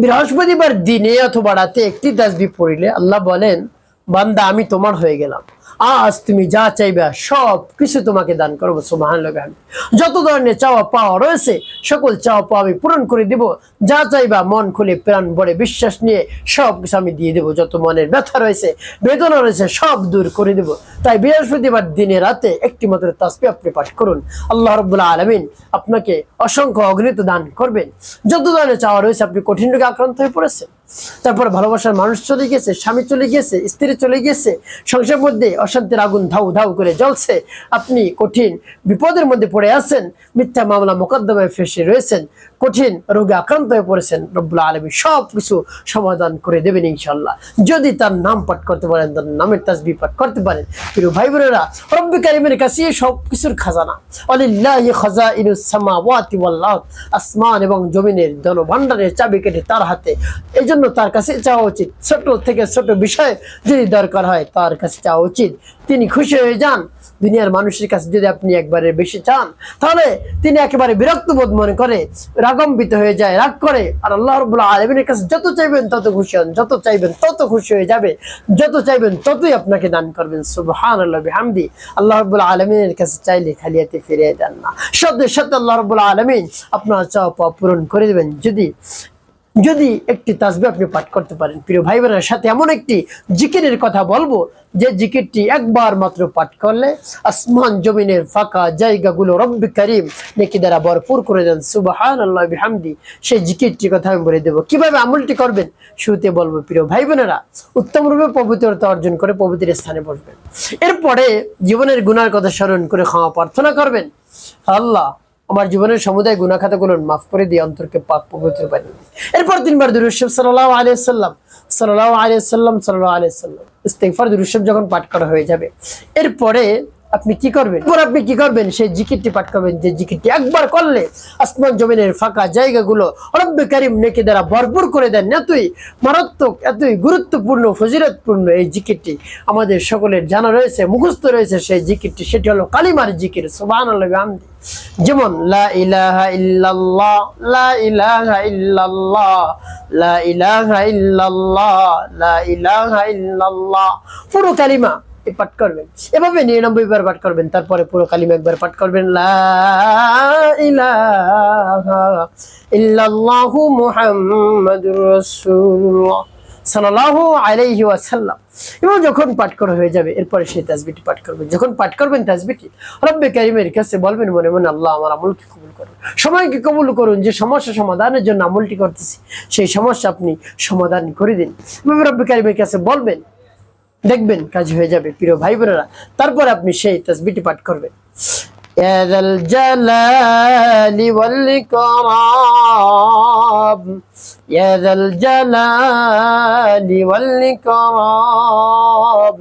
বৃহস্পতিবার দিনে অথবা রাতে একটি তাসবিহ পড়িলে আল্লাহ বলেন, বান্দা আমি তোমার হয়ে গেলাম, আজ তুমি যা চাইবে সব কিছু তোমাকে দান করবো। সুবহানাল্লাহ। যত ধরনের চাওয়া পাওয়া রয়েছে সকল চাওয়া পাওয়া আমি পূরণ করে দিব। যা চাইবা মন খুলে প্রাণ ভরে বিশ্বাস নিয়ে সব কিছু আমি দিয়ে দেবো। যত মনের ব্যথা রয়েছে বেদনা রয়েছে সব দূর করে দেব। তাই বৃহস্পতিবার দিনে রাতে একটি মাত্র তাসবিহ আপনি পাঠ করুন। আল্লাহ রাব্বুল আলামিন আপনাকে অসংখ্য অগণিত দান করবেন। যত ধরনের চাওয়া রয়েছে, আপনি কঠিন রোগে আক্রান্ত হয়ে পড়েছেন, তারপর ভালোবাসার মানুষ চলে গেছে, স্বামী চলে গেছে, স্ত্রী চলে গেছে, সংসারের মধ্যে অশান্তির আগুন ধাউ ধাউ করে জ্বলছে, আপনি কঠিন বিপদের মধ্যে পড়ে আছেন, মিথ্যা মামলা মোকদ্দমায় ফেসে রয়েছেন, কঠিন রোগে আক্রান্ত হয়ে পড়েছেন, রব্বুল আলামিন সব কিছু সমাধান করে দেবেন ইনশাআল্লাহ। যদি তার নাম পাঠ করতে পারেন, তার নামের তাসবিহ পাঠ করতে পারেন। প্রিয় ভাই বোনেরা, রব্বুল কারীমের কাছে সব কিছুর খাজানা। ওয়ালিল্লাহি খাযাইনুস সামাওয়াতি ওয়াল আরদ, আসমান এবং জমিনের ধন ভান্ডারের চাবিকাঠি তার হাতে। এই জন্য তার কাছে চাওয়া উচিত। ছোট থেকে ছোট বিষয় যদি দরকার হয় তার কাছে চাওয়া উচিত। তিনি খুশি হয়ে যান। দুনিয়ার মানুষের কাছে যদি আপনি একবারে বেশি চান তাহলে তিনি একেবারে বিরক্ত বোধ মনে করে, রাগান্বিত হয়ে যায়, রাগ করে। আর আল্লাহ রাব্বুল আলামিনের কাছে যত চাইবেন তত খুশি হন, যত চাইবেন তত খুশি হয়ে যাবে, যত চাইবেন ততই আপনাকে দান করবেন। সুবহানাল্লাহ বিহামদি। আল্লাহ রাব্বুল আলামিনের কাছে চাইলে খালি হাতে ফিরে যান না, সাথে সাথে আল্লাহ রাব্বুল আলামিন আপনার চাওয়া পাওয়া পূরণ করে দেবেন যদি একটি তাসবিহ আপনি পাঠ করতে পারেন। প্রিয় ভাই বোনের সাথে এমন একটি জিকিরের কথা বলবো যে জিকিরটি একবার মাত্র পাঠ করলে আসমান জমিনের ফাঁকা জায়গাগুলো রব্বি কারীম নেকি দ্বারা ভরপুর করে দেন। সুবহানাল্লাহ বিহামদি। সেই জিকিরটির কথা আমি বলে দেবো। কিভাবে আমলটি করবেন শুরুতে বলবো। প্রিয় ভাই বোনেরা, উত্তম রূপে পবিত্রতা অর্জন করে পবিত্র স্থানে বসবেন। এরপরে জীবনের গুনার কথা স্মরণ করে ক্ষমা প্রার্থনা করবেন। আল্লাহ, আমার জীবনের সমুদায় গুনাহ খাতাগুলো মাফ করে দিয়ে অন্তরকে পাক পবিত্র বানিয়ে দিন। এরপর তিনবার দুরূদ শরীফ সাল্লাল্লাহু আলাইহি ওয়াসাল্লাম সাল্লাল্লাহু আলাইহি ওয়াসাল্লাম সাল্লাল্লাহু আলাইহি ওয়াসাল্লাম ইস্তিগফার দুরূদ শরীফ যখন পাঠ করা হয়ে যাবে, এরপরে আপনি কি করবেন সেই জিকিরটি পাঠ করবেন। যে জিকিরটি একবার করলে আসমান জমিনের ফাঁকা জায়গাগুলো রব্বে কারীম নেকি দ্বারা ভরপুর করে দেন। এতই মারাত্মক, এতই গুরুত্বপূর্ণ, ফজিলতপূর্ণ এই জিকিরটি আমাদের সকলের জানা রয়েছে, মুখস্থ রয়েছে সেই জিকিরটি। সেটি হলো কালিমার জিকির। সুবহানাল্লাহ বিহামদি। যেমন লা ইলাহা ইল্লাল্লাহ, লা ইলাহা ইল্লাল্লাহ, লা ইলাহা ইল্লাল্লাহ, লা ইলাহা ইল্লাল্লাহ। পুরো কালিমা পাঠ করবেন। এভাবে 99 বার পাঠ করবেন। তারপরে পুরো কালিমা একবার পাঠ করবেন, লা ইলাহা ইল্লাল্লাহু মুহাম্মাদুর রাসূলুল্লাহ সাল্লাল্লাহু আলাইহি ওয়াসাল্লাম। এবং যখন পাঠ করা হয়ে যাবে এরপরে সেই তাসবিহটি পাঠ করবেন। যখন পাঠ করবেন তাসবিহটি রব্বে কারীমের কাছে বলবেন মনে মনে, আল্লাহ আমার আমলকে কবুল করুন, সময়কে কবুল করুন। যে সমস্যা সমাধানের জন্য আমলটি করতেছি সেই সমস্যা আপনি সমাধান করে দিন। রব্বে কারীমের কাছে বলবেন, দেখবেন কাজ হয়ে যাবে। প্রিয় ভাই বোনেরা, তারপর আপনি সেই তাসবিহটি পাঠ করবেন। ইয়া যাল জালালি ওয়াল ইকরাম, ইয়া যাল জালালি ওয়াল ইকরাম,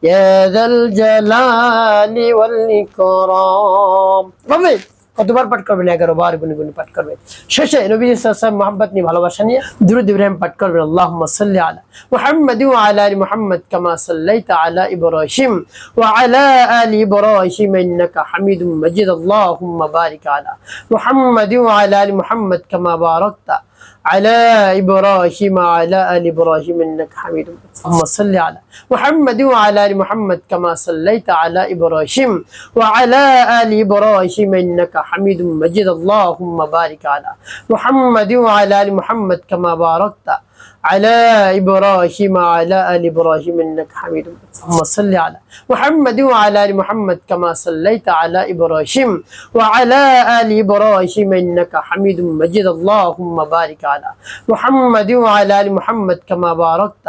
ইয়া যাল জালালি ওয়াল ইকরাম। ভাবে কতবার পাঠ করবেন? 11 বার গুনে গুনে পাঠ করবেন। শেষে নবী সাল্লাল্লাহু আলাইহি ওয়াসাল্লাম মহব্বত নিয়ে, ভালোবাসা নিয়ে দুরূদ ইব্রাহিম পাঠ করবেন। আল্লাহুম্মা সাল্লি আলা মুহাম্মাদ ওয়া আলা আলি মুহাম্মাদ কামা সাল্লাইতা আলা ইব্রাহিম ওয়া আলা আলি ইব্রাহিম ইন্নাকা হামিদুম মাজিদ। আল্লাহুম্মা বারিক আলা মুহাম্মাদ ওয়া আলা আলি মুহাম্মাদ কামা বারাকতা على إبراهيم وعلى آل إبراهيم إنك حميد مجيد. اللهم صل على محمد وعلى آل محمد كما صليت على إبراهيم وعلى آل إبراهيم إنك حميد مجيد. اللهم بارك على محمد وعلى آل محمد كما باركت على إبراهيم وعلى آل إبراهيم إنك حميد مجيد. اللهم صل على محمد وعلى آل محمد كما صليت على إبراهيم وعلى آل إبراهيم إنك حميد مجيد. اللهم بارك على محمد وعلى آل محمد كما باركت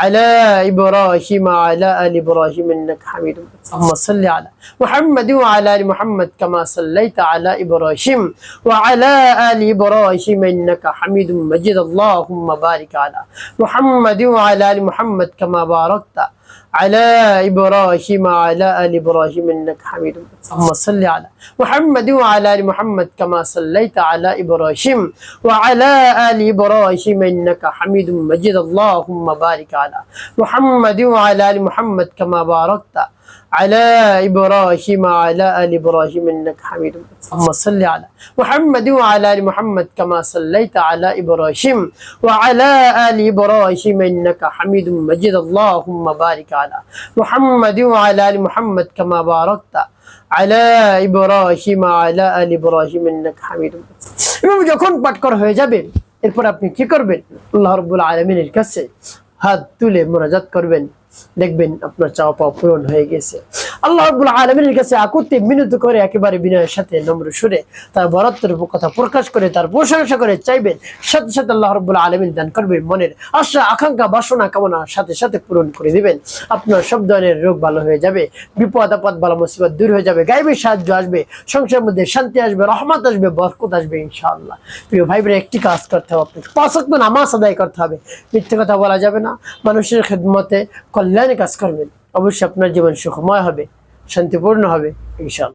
على إبراهيم وعلى آل إبراهيم إنك حميد مجيد. اللهم صل على محمد وعلى آل محمد كما صليت على إبراهيم وعلى آل إبراهيم إنك حميد مجيد. اللهم بارك على محمد وعلى آل محمد كما باركت على إبراهيم وعلى آل إبراهيم إنك حميد مجيد. اللهم صل على محمد وعلى آل محمد كما صليت على إبراهيم وعلى آل إبراهيم إنك حميد مجيد. اللهم بارك على محمد وعلى آل محمد كما باركت على إبراهيم وعلى آل إبراهيم إنك حميد مجيد اللهم صل على محمد وعلى آل محمد كما صليت على إبراهيم وعلى آل إبراهيم إنك حميد مجيد اللهم بارك على محمد وعلى آل محمد كما باركت على إبراهيم وعلى آل إبراهيم إنك حميد مجيد এবং যখন পাঠ করা হয়ে যাবে এরপর আপনি কি করবেন আল্লাহ রাব্বুল আলামিনের কাছে হাত তুলে মুনাজাত করবেন দেখবেন আপনার চাওয়া পাওয়া পূরণ হয়ে গেছে আল্লাহ রাব্বুল আলামিনের কাছে আকুতি মিনতি করে একেবারে বিনয়ের সাথে নম্র সুরে তার বরত্বের কথা প্রকাশ করে তার প্রশংসা করে চাইবেন সাথে সাথে আল্লাহ রাব্বুল আলামিন দান করবেন মনের আশা আকাঙ্ক্ষা বাসনা কামনা সাথে সাথে পূরণ করে দিবেন আপনার সব ধরনের রোগ ভালো হয়ে যাবে বিপদ আপদ বালা মুসিবত দূর হয়ে যাবে গায়েবী সাহায্য আসবে সংসারের মধ্যে শান্তি আসবে রহমত আসবে বরকত আসবে ইনশাআল্লাহ প্রিয় ভাই বোন একটি কাজ করতে হবে আপনাকে 5 ওয়াক্ত নামাজ আদায় করতে হবে মিথ্যে কথা বলা যাবে না মানুষের খিদমতে কল্যাণে কাজ করবেন অবশ্যই আপনার জীবন সুখময় হবে শান্তিপূর্ণ হবে ইনশাআল্লাহ।